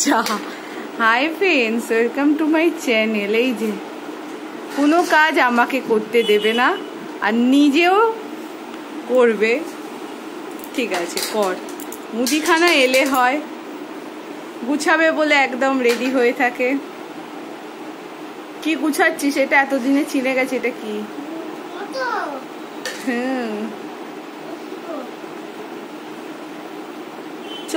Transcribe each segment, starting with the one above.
যা। Hi friends, welcome to my channel. এই যে কোনো কাজ আমাকে করতে দেবে না আর নিজেও করবে। ঠিক আছে, কর। মুদিখানা এলে হয়, গুছাবে বলে একদম রেডি হয়ে থাকে। কি গুছাচ্ছিস? এটা এতদিনে চিনে গেছে। এটা কি? চ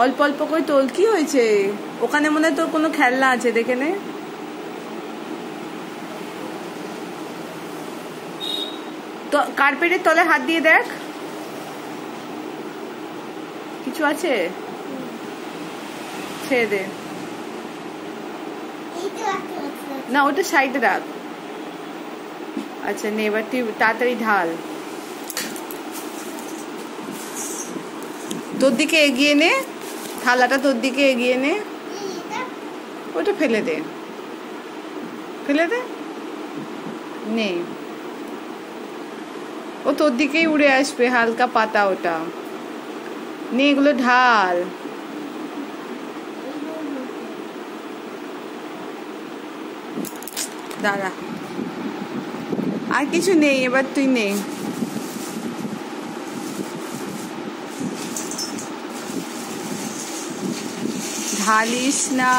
অল্প অল্প করে তোল। কি হয়েছে? ওখানে মনে হয় তোর কোনো খেলনা আছে, দেখে নে। তো কার্পেটের তলে হাত দিয়ে দেখ, কিছু আছে? ছেড়ে দে না, ওটা সাইডে রাখ। আচ্ছা নে, এবার তুই তাড়াতাড়ি ঢাল। তোর দিকে এগিয়ে নে, থালাটা তোর দিকে এগিয়ে নে। ওটা ফেলে দে, ফেলে দে। নে, ও তোর দিকেই উড়ে আসবে। হালকা পাতা ওটা। নে, এগুলো ঢাল। দাঁড়া, আর কিছু নেই, এবার তুই নে। ঢালিস না,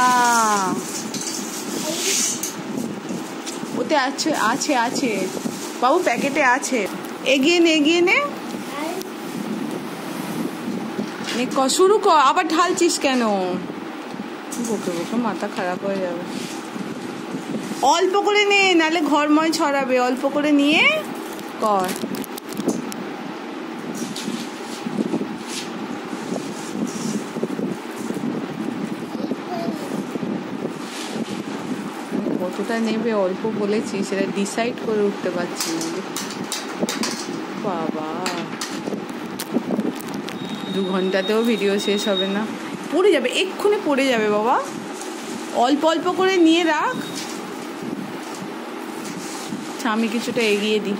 ওতে আছে আছে আছে বাবু, প্যাকেটে আছে। এগিয়ে নে, এগিয়ে নে। শুরু কর। আবার ঢালছিস কেন? বকে বকে মাথা খারাপ হয়ে যাবে। অল্প করে নে, নালে ঘরময় ছড়াবে। অল্প করে নিয়ে কর। কতটা নেবে অল্প বলেছি, সেটা ডিসাইড করে উঠতে পারছি না। বাবা, 2 ঘন্টাতেও ভিডিও শেষ হবে না। পড়ে যাবে, এক্ষুনি পড়ে যাবে বাবা। অল্প অল্প করে নিয়ে রাখ। আমি কিছুটা এগিয়ে দিই।